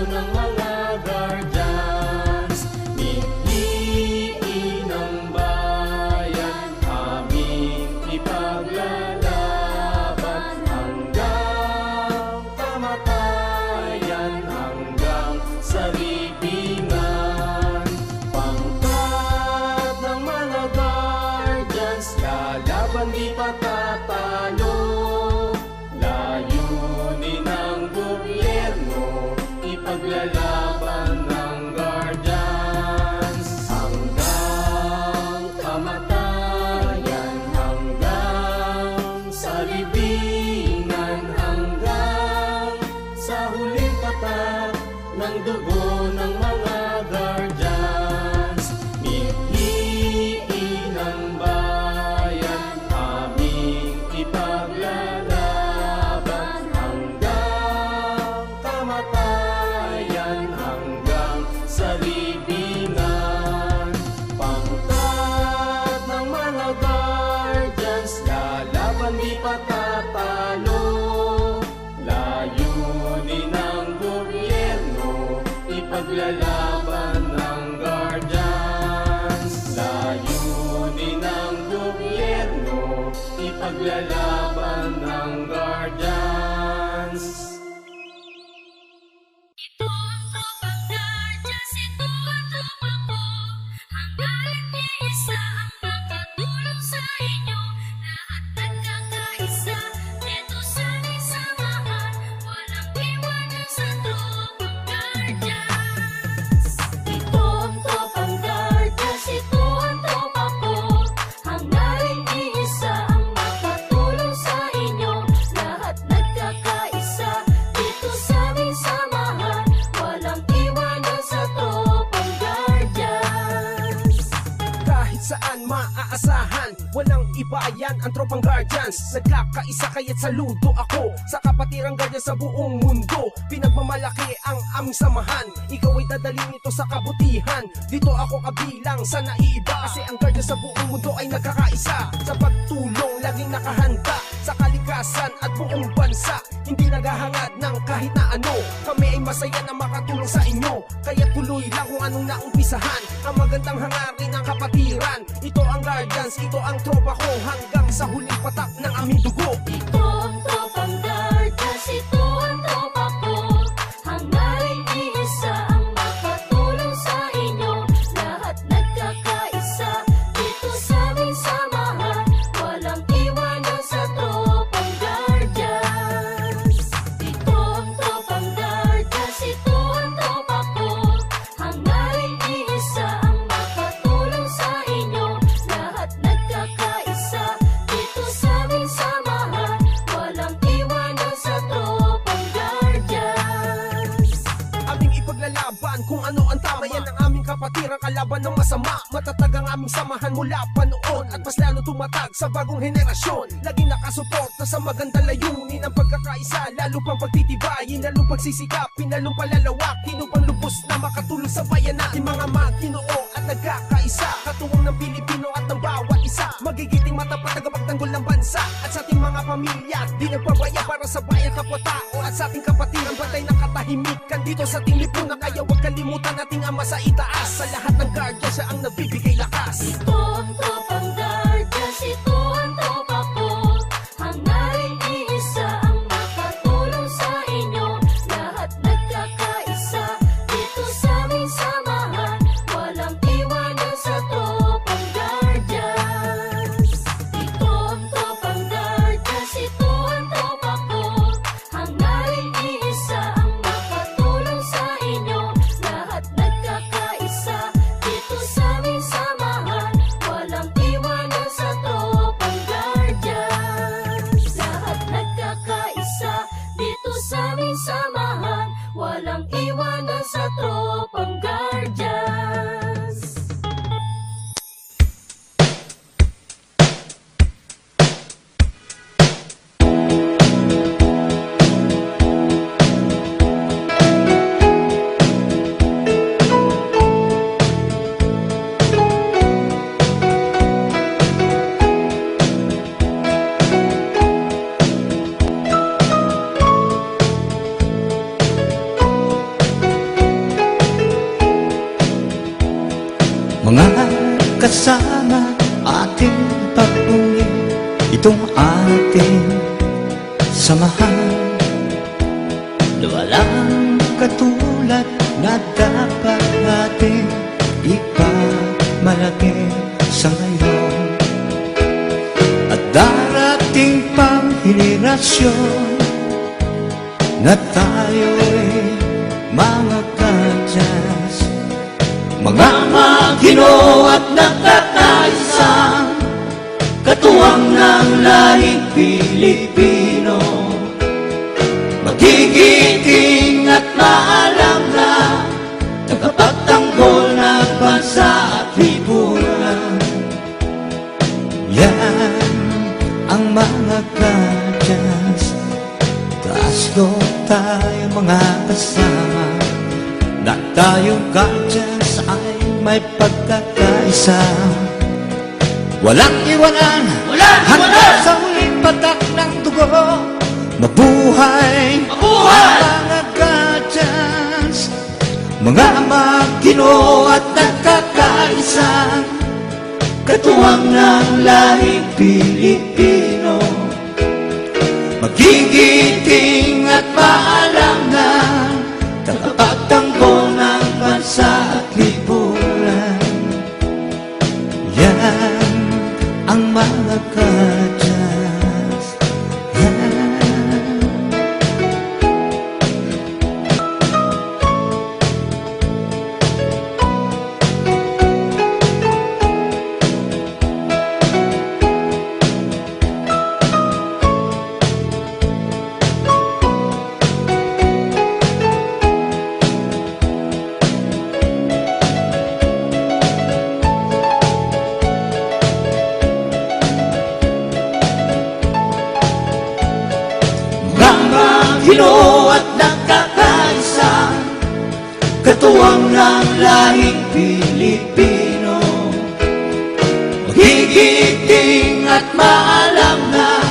ng mga guardians. Piliin ang bayan, aming ipaglalaban hanggang kamatayan, hanggang sa libingan. Pangkat ng mga guardians, lalaban di patatalo. Layunin ng gobyerno, ipaglalaban ng guardians hanggang kamatayan, hanggang sa libingan, hanggang sa huling patak ng dugo ng mga guardians. Mithiin ang bayan, aming ipaglalaban hanggang kamatayan, hanggang sa libingan. Pangkat ng mga guardians, lalaban di patatalo. Layunin ng gobyerno, ipaglalaban ng guardians. Layunin ng gobyerno, ipaglalaban ng guardians. Ito ang tropang guardians, ito ang tropang ko. Hangga't iisa ang makatulong sa inyo. Lahat nagkakaisa, dito sa may samahan. Walang iwanan sa tropang guardians. Ito ang tropang guardians, ito ang tropa ko. Hangga't iisa ang makatulong sa inyo. Lahat nagkakaisa, dito sa may samahan. Walang iwanan sa tropang guardians. Kahit saan maaasahan, walang iba yan ang tropang guardians. Nagkakaisa kaya't saludo ako sa kapatirang guardians sa buong mundo. Pinagmamalaki ang aming samahan, ikaw ay dadalhin ito sa kabutihan. Dito ako kabilang sa naiiba, kasi ang guardians sa buong mundo ay nagkakaisa. Sa pagtulong, laging nakahanda sa kalikasan at buong bansa. Hindi naghahangad ng kahit na ano, kami ay masaya na makatulong sa inyo. Kaya tuloy lang kung anong naumpisahan, ang magandang hangarin ng kapatiran. Ito ang guardians, ito ang tropa ko, hanggang sa huling patak ng aming dugo. Ito ang tropang guardians, ito ang tropa ko. Hangga't iisa ang makatulong sa inyo. Lahat nagkakaisa, dito sa may samahan. Walang iwanan sa tropang guardians. Ito ang tropang guardians, ito ang tropa ko. Hangga't iisa ang makatulong sa inyo. Lahat nagkakaisa, dito sa may samahan. Walang iwanan sa tropang guardians. Aming ipaglalaban kung ano ang tama, yan ang aming kapatiran, kalaban ng masama. Matatag ang aming samahan mula pa noon, at mas lalo tumatag sa bagong henerasyon. Laging nakasuporta sa magandang layunin ang pagkakaisa, lalo pang pagtitibayin, lalo pagsisikapin, lalo palalawakin upang lubos na makatulong sa bayan natin. Mga Maginoo at nagkakaisa, katuwang ng Pilipino at ng bawat isa. Magigiting matapat tagapagtanggol ng bansa, at sa ating mga pamilya di nagpabaya para sa bayan kapwa-tao. At sa ating kapatiran, bantay ng katahimikan dito sa ating lipunan. Kaya huwag kalimutan ating Ama sa itaas. Sa lahat ng guardian, siya ang nagbibigay lakas. Ito ang tropang guardians, ito ang tropa ko. Hangga't iisa ang makatulong sa inyo. Lahat nagkakaisa, dito sa may samahan. Walang iwanan sa tropang guardians. Ito ang tropang guardians, ito ang tropa ko. Hangga't iisa ang makatulong sa inyo. Lahat nagkakaisa, dito sa may samahan. Walang iwanan sa tropang Mga kasama ating pagpungi, itong ating samahan na walang katulad na dapat natin ipamalaki sa ngayon. At darating pang henerasyon na tayo'y mga kadyas, mga maginoo at nagkakaisang katuwang ng lahing Pilipino. Magigiting at maalam na tagapagtanggol ng bansa at lipunan. Yan ang mga kadyas, taas loob tayo mga kasama, na tayong kadyas ay may pagkakaisa. Walang iwanan hanggang sa huling patak ng dugo. Mabuhay ang mga kadyas, mga maginoo at nagkakaisa, katuwang ng lahing Pilipino. Magigiting at maalam na tagapagtanggol ng bansa at lipunan. Yan ang mga kadyas. Ginoo at nagkakaisa, katuwang ng lahing Pilipino. Magigiting at maalam na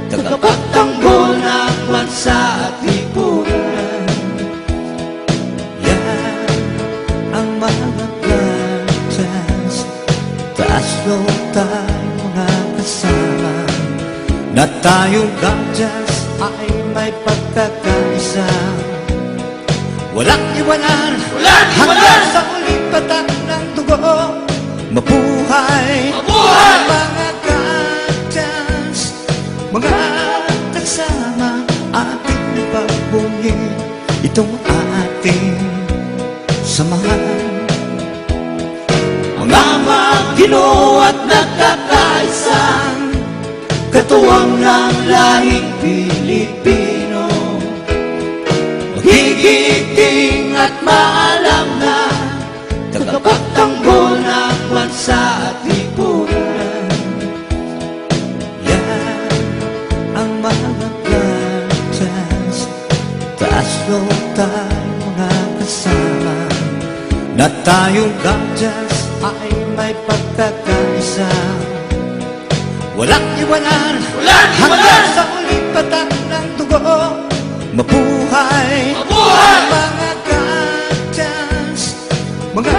tagapagtanggol ng bansa at lipunan. Yan ang mga kadyas, taas loob tayo mga kasama, na tayong kadyas ay may pagkakaisa. Walang iwanan hanggang sa huling patak ng dugo. Mabuhay ang mga kadyas, mga kasama ating pagpungi, itong ating samahan. Mga maginoo at nagkakaisang katuwang ng lahing Pilipino. Magigiting at maalam na tagapagtanggol ng bansa at lipunan. Yan ang mga kadyas, taas loob tayo mga kasama, na tayong kadyas ay may pagkakaisa. Walang iwanan hanggang sa huling patak ng dugo. Mabuhay ang mga kadyas, mga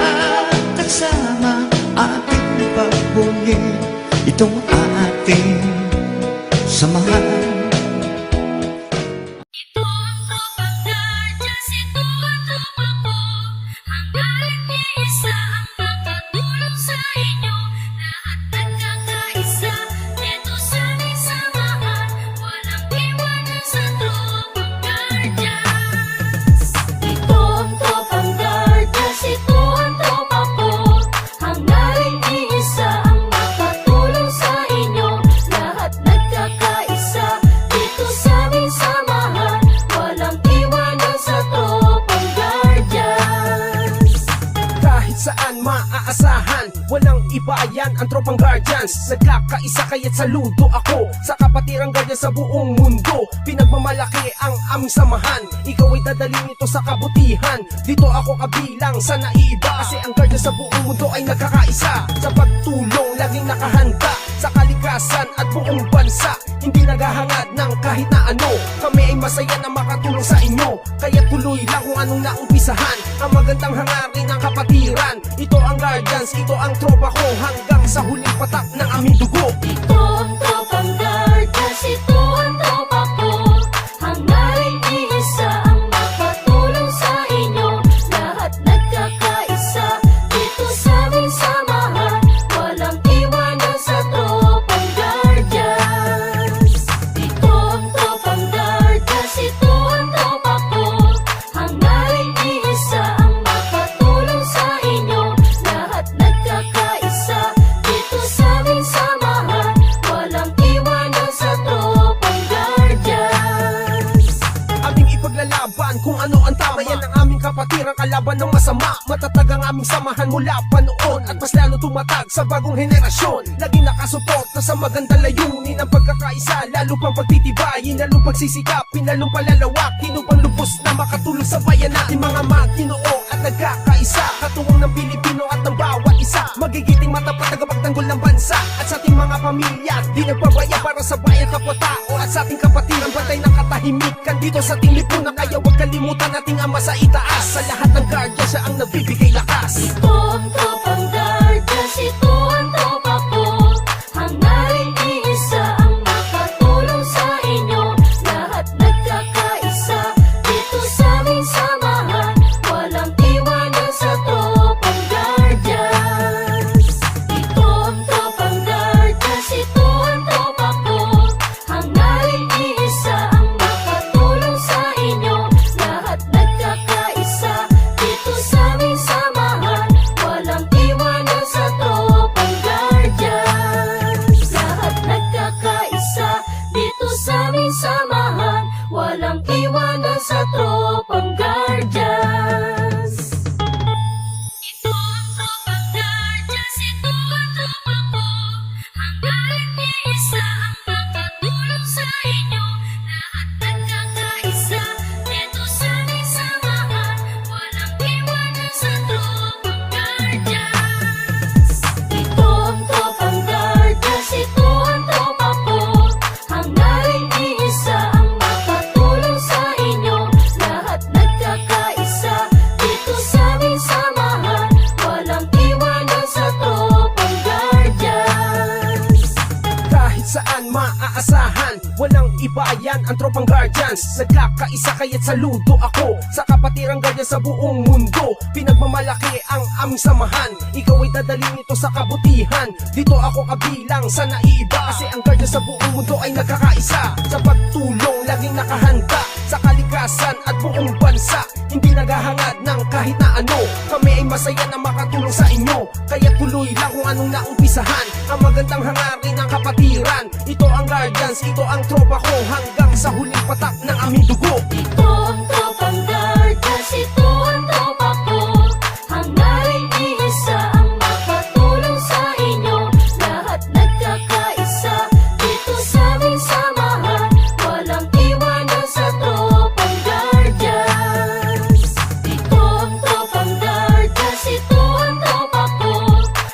kasama ating pagpungi, itong ating samahan. Ito ang tropang kadyas, ito ang tropa ko. Hanggang iisa ang makatulong sa inyo. Lahat nagkakaisa, ito sa aming samahan. Walang iwanan sa tropang kadyas. Ito ang tropang kadyas, ito ang tropa ko. Hanggang iisa ang makatulong sa inyo. Lahat nagkakaisa, dito sa aming samahan. Walang iwanan sa tropang kadyas. Kahit saan maaasahan, walang iba yan ang tropang guardians. Nagkakaisa kaya't saludo ako sa kapatirang guardian sa buong mundo. Pinagmamalaki ang aming samahan, ikaw ay dadalhin ito sa kabutihan. Dito ako kabilang sa naiiba, kasi ang guardian sa buong mundo ay nagkakaisa. Sa pagtulong laging nakahanda, sa kalikasan kalikasan at buong bansa. Hindi naghahangad ng kahit na ano. Kami ay masaya na makatulong sa inyo, kaya tuloy lang kung anong naumpisahan. Ang magandang hangarin ng kapatiran. Ito ang Guardians, ito ang tropa ko, hanggang sa huling patak ng aming dugo. Ito ang tropang Guardians, ito ang tropa ko. Hangarin iisa ang makatulong sa inyo. Lahat nagkakaisa dito sa aming samahan. Walang iwanan sa tropang Guardians. Ito ang tropang Guardians, ito ang tropa ko. Hangarin iisa ang makatulong sa inyo. Lahat nagkakaisa dito sa aming samahan. Walang iwanan sa tropang Guardians. Aming ipaglalaban kung ano ang tama. Yan ang aming kapatiran, kalaban ng masama. Matatag ang aming samahan mula pa noon, at mas lalo tumatag sa bagong henerasyon. Laging nakasuporta sa magandang layunin ng pagkakaisa. Lalo pang pagtitibayin, lalong pagsisikapin, lalong palalawakin upang lubos na makatulong sa bayan natin. Mga magtinoo at nagkakaisa, katuwang ng Pilipino at ng bawat isa. Magigiting matapat tagapagtanggol ng bansa, at sa ating mga pamilya di nagpabaya para sa bayan kapwa-tao. At sa ating kapatiran, bantay ng katahimikan dito sa ating lipunan. Kaya huwag kalimutan nating ama sa itaas. Sa lahat ng Guardians, siya ang nagbibigay lakas. Ito ang tropang Guardians, ito ang tropa ko. Hangarin iisa ang makatulong sa inyo. Lahat nagkakaisa dito sa aming samahan. Walang iwanan sa tropang Guardians. Ito ang tropang Guardians, ito ang tropa ko. Hangarin iisa ang makatulong sa inyo. Lahat nagkakaisa dito sa aming samahan. Walang iwanan sa tropang Guardians. Lahat nagkakaisa dito sa aming samahan. Walang iwanan sa tropang Guardians. Ito ang tropang Guardians, ito ang tropa ko. Hangarin iisa ang makatulong sa inyo. Lahat nagkakaisa dito sa aming samahan. Walang iwanan sa tropang Guardians. Ito ang tropang Guardians, ito ang tropa ko. Hangarin iisa ang makatulong sa inyo. Lahat nagkakaisa dito sa aming samahan. Walang iwanan sa tropang Guardians. Kahit saan maaasahan, walang iba yan ang tropang Guardians. Nagkakaisa kaya't saludo ako sa kapatirang Guardians sa buong mundo. Pinagmamalaki ang aming samahan, ikaw ay dadalhin ito sa kabutihan. Dito ako kabilang sa naiiba, kasi ang Guardians sa buong mundo ay nagkakaisa. Sa pagtulong, laging nakahanda sa kalikasan at buong bansa. Hindi naghahangad ng kahit na ano. Kami ay masaya na makatulong sa inyo, kaya tuloy lang kung anong naumpisahan. Ang magandang hangarin ng kapatiran. Ito ang Guardians, ito ang tropa ko, hanggang sa huling patak ng aming dugo. Ito ang tropang Guardians, ito ang tropa ko. Hangarin iisa ang makatulong sa inyo. Lahat nagkakaisa dito sa aming samahan. Walang iwanan sa tropang Guardians. Ito ang tropang Guardians, ito ang tropa ko.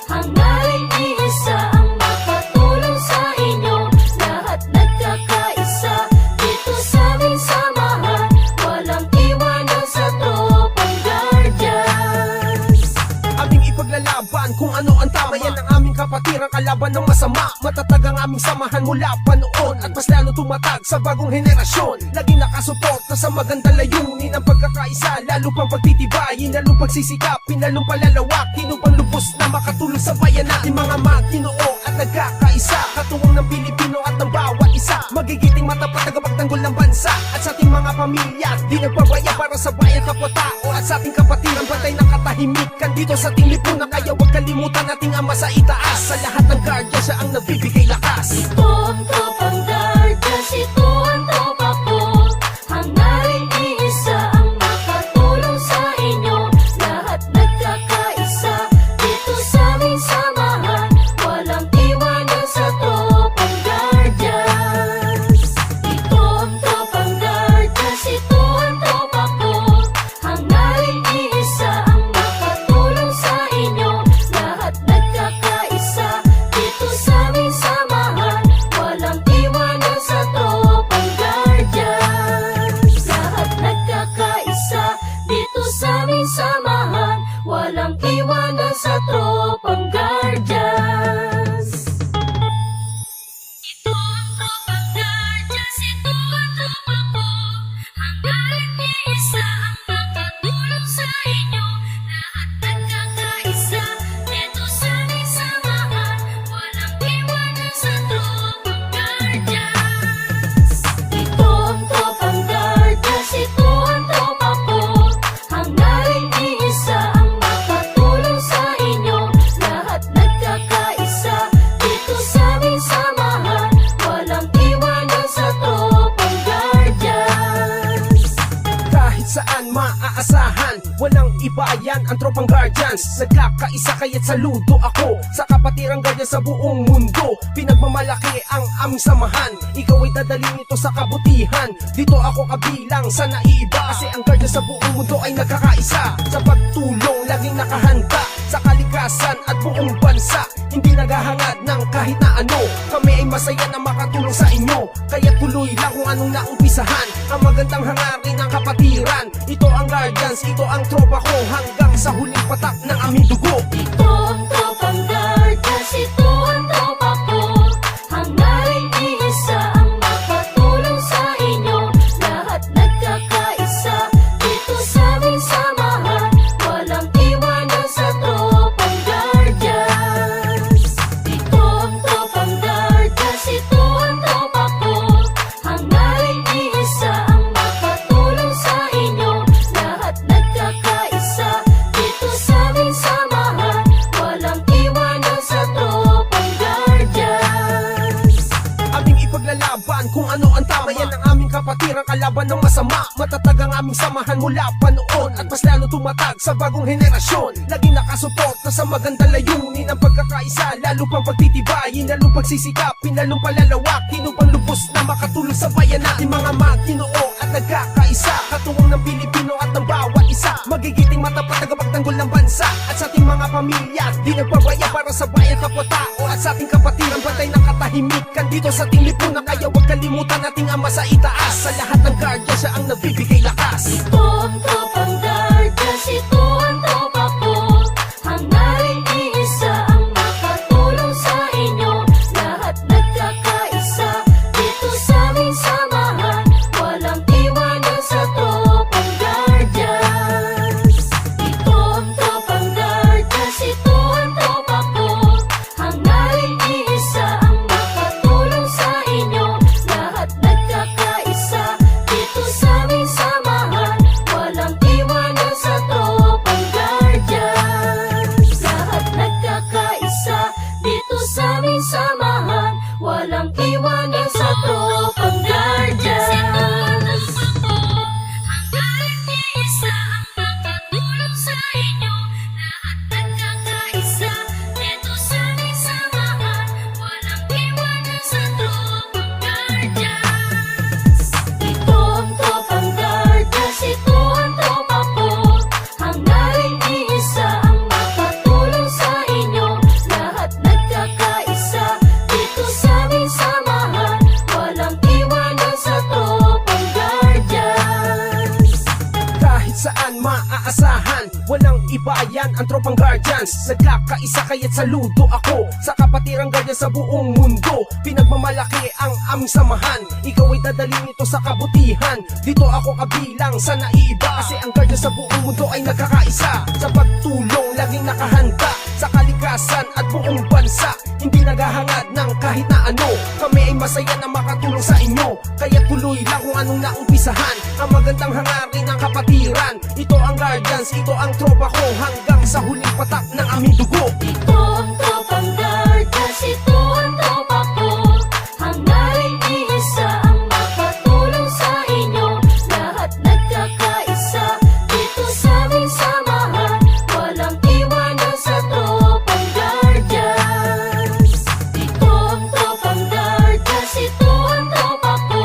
Hangarin iisa ang makatulong sa inyo. Lahat nagkakaisa dito sa aming samahan. Walang iwanan sa tropang Guardians. Aming ipaglalaban kung ano ang tama. Yan ang aming kapatiran, kalaban ng masama. Matatag ang aming samahan mula pa noon, at mas lalo tumatag sa bagong henerasyon. Laging nakasuporta sa magandang layunin ng pagkakaisa. Lalo pang pagtitibayin, lalong pagsisikapin, lalong palalawakin upang lubos na makatulong sa bayan natin. Mga magtinoo at nagkakaisa, katuwang ng Pilipino at ng bawat isa. Magigiting matapat tagapagtanggol ng bansa, at sa ating mga pamilya di nagpabaya para sa bayan kapwa-tao. At sa ating kapatiran, bantay ng katahimikan dito sa ating lipunan. Kaya huwag kalimutan nating ama sa itaas. Sa lahat ng Guardians, siya ang nagbibigay lakas. Ito ang tropang Guardians, ito ang tropa ko. Hangarin iisa ang makatulong sa inyo. Lahat nagkakaisa dito sa aming samahan. Walang iwanan sa tropang Guardians. Ito ang tropang Guardians, ito ang tropa ko. Hangarin iisa ang makatulong sa inyo. Lahat nagkakaisa dito sa aming samahan. aming samahan, walang iwanan sa Tropang Guardians. Ito ang Tropang Guardians, ito ang tropa ko. Hangarin ni isa ang makatulong sa inyo. Lahat nagkakaisa, dito sa aming samahan, walang iwanan sa Tropang Guardians. Ito ang Tropang Guardians, ito ang tropa ko. Hangarin ni isa ang makatulong sa inyo. Lahat nagkakaisa, dito sa aming samahan, walang iwanan sa Tropang Guardians. Kahit saan maaasahan, walang iba yan ang Tropang Guardians. Nagkakaisa kaya't saludo ako sa kapatirang Guardians sa buong mundo. Pinagmamalaki ang aming samahan, ikaw ay dadalhin ito sa kabutihan. Dito ako kabilang sa naiiba, kasi ang Guardians sa buong mundo ay nagkakaisa. Sa pagtulong, laging nakahanda sa kalikasan at buong bansa. Hindi naghahangad ng kahit na ano, kami ay masaya na makatulong sa inyo. Kaya tuloy lang kung anong naumpisahan, ang magandang hangarin ng kapatiran. Ito ang Guardians, ito ang tropa ko, hanggang sa huling patak ng aming dugo. Ito ang Tropang Guardians, ito ang tropa ko. Hangarin ni isa ang makatulong sa inyo. Lahat nagkakaisa, dito sa aming samahan, walang iwanan sa Tropang Guardians. Ito ang Tropang Guardians, ito ang tropa ko. Hangarin ni isa ang makatulong sa inyo. Lahat nagkakaisa, dito sa aming samahan, walang iwanan sa Tropang Guardians. Aming ipaglalaban kung ano ang tama, yan ang aming kapatiran, kalaban ng masama. Matatag ang aming samahan mula pa noon, at mas lalo tumatag sa bagong henerasyon. Laging nakasuporta sa magandang layunin, ang pagkakaisa, lalo pang pagtitibayin, lalong pagsisikapin, lalong palalawakin, upang lubos na makatulong sa bayan natin mga magtinoo at nagkakaisa. Katuwang ng Pilipino at ng bawat isa, magigiting matapat tagapagtanggol ng bansa. At sa ating mga pamilya, di nagpabaya para sa bayan kapwa-tao. At sa ating kapatiran, bantay ng katahimikan dito sa ating lipunan. Kaya huwag kalimutan ating ama sa itaas. Sa lahat ng Guardians, siya ang nagbibigay lakas. Ito ang Tropang Guardians, ito ang tropa ko. Hangarin ni isa ang makatulong sa inyo. Lahat nagkakaisa, dito sa aming samahan, walang iwanan sa Tropang Guardians. Ito ang Tropang Guardians, ito ang tropa ko. Hangarin ni isa ang makatulong sa inyo. Lahat nagkakaisa, dito sa aming samahan, walang iwanan sa Tropang Guardians. Lahat nagkakaisa, dito sa aming samahan, walang iwanan sa Tropang Guardians. Hangarin ni isa ang makatulong sa inyo. Lahat nagkakaisa, dito sa aming samahan, walang iwanan sa Tropang Guardians. Ito ang Tropang Guardians, ito ang tropa ko. Hangarin ni isa ang makatulong sa inyo. Lahat nagkakaisa, dito sa aming samahan, walang iwanan sa Tropang Guardians. Kahit saan maaasahan, walang iba yan ang Tropang Guardians. Nagkakaisa kaya't saludo ako sa kapatirang Guardians sa buong mundo. Pinagmamalaki ang aming samahan, ikaw ay dadalhin ito sa kabutihan. Dito ako kabilang sa naiiba, kasi ang Guardians sa buong mundo ay nagkakaisa. Sa pagtulong, laging nakahanda sa kalikasan at buong bansa. Hindi naghahangad ng kahit na ano, kami ay masaya na makatulong sa inyo. Kaya tuloy lang kung anong naumpisahan, ang magandang hangarin ng kapatiran. Ito ang Guardians, ito ang tropa ko, hanggang sa huling patak ng aming dugo. Ito ang Tropang Guardians, ito ang tropa ko. Hangarin ni isa ang makatulong sa inyo. Lahat nagkakaisa, dito sa aming samahan, walang iwanan sa Tropang Guardians. Ito ang Tropang Guardians, ito ang tropa ko.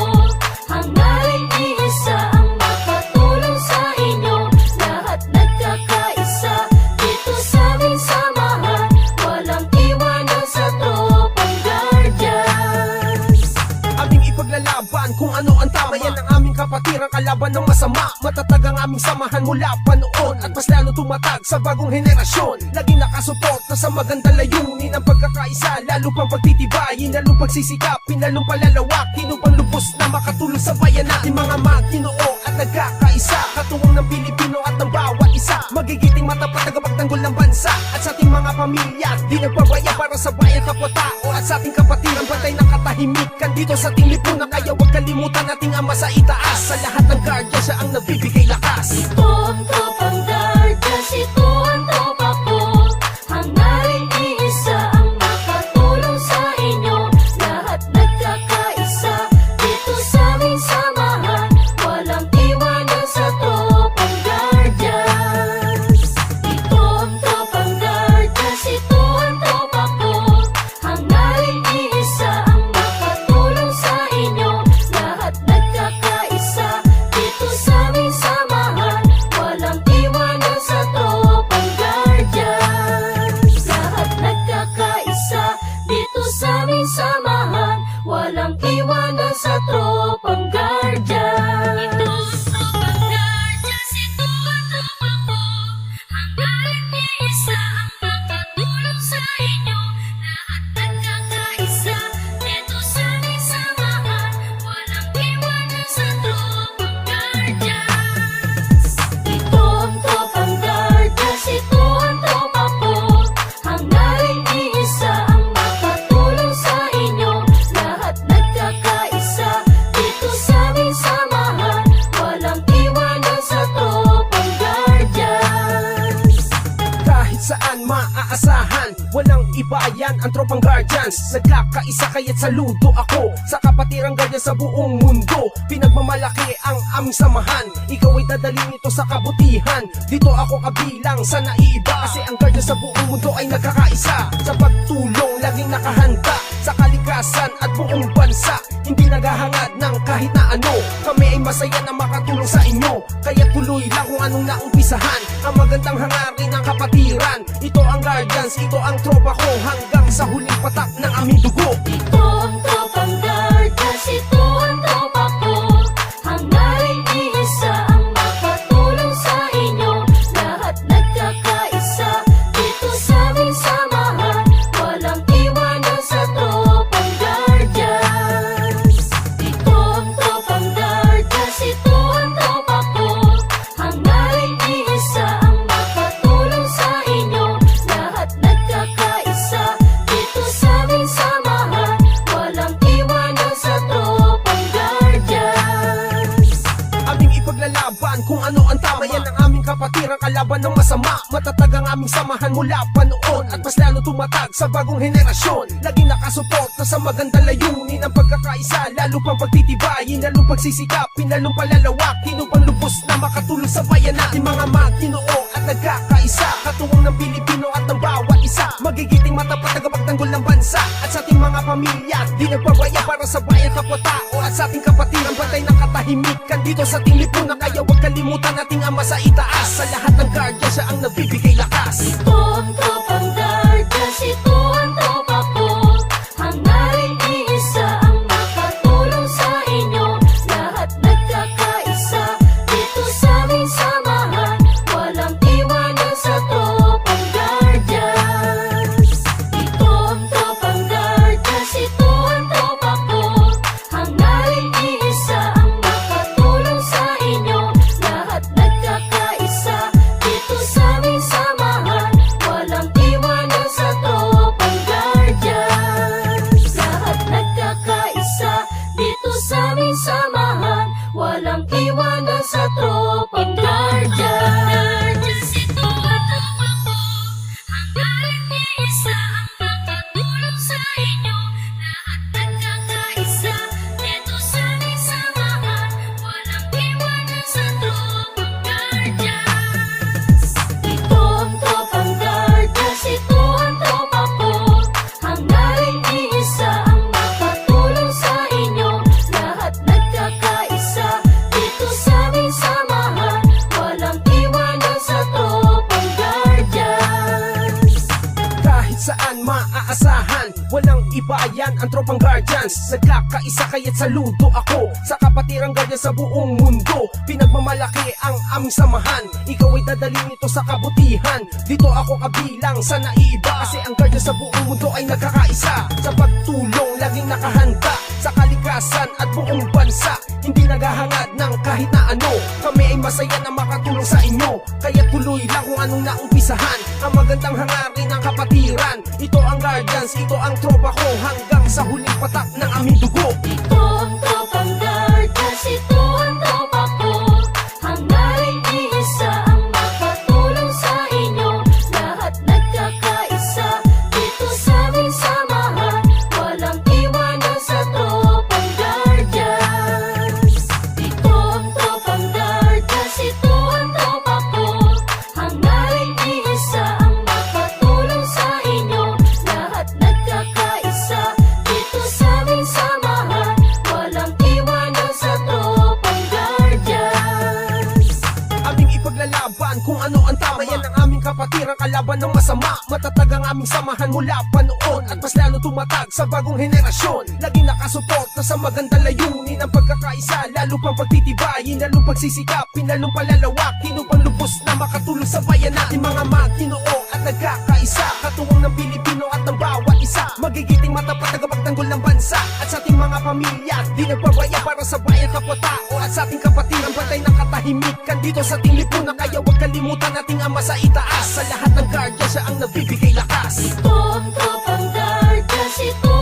Hangarin ni isa ang makatulong sa inyo. Lahat nagkakaisa, dito sa aming samahan, walang iwanan sa Tropang Guardians. Aming ipaglalaban kung ano ang tama, yan ang aming kapatiran, kalaban ng masama. Matatag ang aming samahan mula pa noon at mas lalo tumatag sa bagong henerasyon. Laging nakasuporta sa magandang layunin ang pagkakaisa, lalo pang pagtitibayin, lalong pagsisikapin, lalong palalawakin upang lubos na makatulong sa bayan natin mga Maginoo at nagkakaisa, katuwang ng Pilipino at ng bawat isa. Magigiting matapat na magtanggol ng bansa at sa ating mga pamilya di nagpabaya para sa bayan kapwa-tao at sa ating kapatiran bantay ng katahimikan dito sa ating lipunan. Kaya huwag kalimutan nating Ama sa itaas, sa lahat ng guardian siya ang nagbibigay lakas. Ito ang tropang Guardians, ito ang tropa ko. Hangarin iisa ang makatulong sa inyo. Lahat nagkakaisa dito sa aming samahan. Walang iwanan sa tropang Guardians. Ito ang tropang Guardians, ito ang tropa ko. Hangarin iisa ang makatulong sa inyo. Lahat nagkakaisa dito sa aming samahan. Walang iwanan sa tropang Guardians. Lahat nagkakaisa dito sa aming samahan. Walang iwanan sa tropang Guardians. Ito ang tropang Guardians, ito ang tropa ko. Hangarin iisa ang makatulong sa inyo. Lahat nagkakaisa dito sa aming samahan. Walang iwanan sa tropang Guardians. Ito ang tropang Guardians, ito ang tropa ko. Hangarin iisa ang makatulong sa inyo. Lahat nagkakaisa dito sa aming samahan. Walang iwanan sa tropang Guardians. Kahit saan maaasahan, walang iba yan ang tropang Guardians. Nagkakaisa kaya't saludo ako sa kapatirang Guardian sa buong mundo. Pinagmamalaki ang aming samahan, ikaw ay dadalhin ito sa kabutihan. Dito ako kabilang sa naiiba kasi ang Guardian sa buong mundo ay nagkakaisa. Sa pagtulong laging nakahanda sa kalikasan at buong bansa. Hindi naghahangad ng kahit na ano. Kami ay masaya na makatulong sa inyo. Kaya tuloy lang kung anong naumpisahan. Ang magandang hangarin ng kapatiran. Ito ang Guardians, ito ang tropa ko. Hanggang sa huling patak ng aming dugo. Ito ang tropang Guardians, ito ang tropa ko. Hangarin iisa ang makatulong sa inyo. Lahat nagkakaisa dito sa aming samahan. Walang iwanan sa tropang Guardians. Ito ang tropang Guardians, ito ang tropa ko. Hangarin iisa ang makatulong sa inyo. Lahat nagkakaisa dito sa aming samahan. Walang iwanan sa tropang Guardians. Aming ipaglalaban kung ano ang tama. Yan ang aming kapatiran, kalaban ng masama. Matatag ang aming samahan mula pa noon at mas lalo tumatag sa bagong henerasyon. Laging nakasuporta sa magandang layunin ang pagkakaisa, lalo pang pagtitibayin, lalong pagsisikapin, lalong palalawakin upang lubos na makatulong sa bayan natin mga Maginoo at nagkakaisa, katuwang ng Pilipino at ng bawat isa. Magigiting matapat na magtanggol ng bansa at sa ating mga pamilya di nagpabaya para sa bayan kapwa-tao at sa ating kapatiran bantay ng katahimikan dito sa ating lipunan. Kaya huwag kalimutan nating Ama sa itaas, sa lahat ng guardian siya ang nagbibigay lakas. Ito ang tropang Guardians, ito ang tropa ko. Hangarin iisa ang makatulong sa inyo. Lahat nagkakaisa dito sa aming samahan. Walang iwanan sa tropang Guardians. Ito ang tropang Guardians, ito ang tropa ko. Hangarin iisa ang makatulong sa inyo. Lahat nagkakaisa dito sa aming samahan. Iba yan ang tropang guardians, nagkakaisa kaya't saludo ako sa kapatirang guardian sa buong mundo. Pinagmamalaki ang aming samahan, ikaw ay dadalhin ito sa kabutihan. Dito ako kabilang sa naiiba, kasi ang guardian sa buong mundo ay nagkakaisa. Sa pagtulong, laging nakahanda sa kalikasan at buong bansa. Hindi naghahangad ng kahit na ano, kami ay masaya na makatulong sa inyo. Kaya tuloy lang kung anong naumpisahan, ang magandang hangarin ng kapatiran. Ito ang guardians, ito ang tropa ko, hanggang sa huling patak ng aming dugo. Ito ang tropang guardians, ito ang tropa ko. Hangarin iisa ang makatulong sa inyo. Lahat nagkakaisa dito sa aming samahan. Walang iwanan sa tropang guardians. Ito ang tropang guardians, ito ang tropa ko. Hangarin iisa ang makatulong sa inyo. Lahat nagkakaisa dito sa aming samahan. Walang iwanan sa tropang guardians. Aming ipaglalaban kung ano ang tama, yan ang aming kapatiran kalaban ng masama. Matatag ang aming samahan mula pa noon, at mas lalo tumatag sa bagong henerasyon. Laging nakasuporta sa magandang layunin ang pagkakaisa, lalo pang pagtitibayin, lalo pagsisikapin, lalo palalawakin upang lubos na makatulong sa bayan natin. Mga magtinoo at nagkakaisa, katuwang ng Pilipino at ng bawat isa. Magigiting matapat na gabagtanggol ng bansa, at sa ating mga pamilya di nagpabaya para sa bayan kapwa-tao. At sa ating kapatiran bantay ng katahimikan dito sa ating lipunan. Kaya huwag kalimutan nating ama sa itaas, sa lahat ng guardian siya ang nagbibigay lakas. Ito ang tropang guardians, ito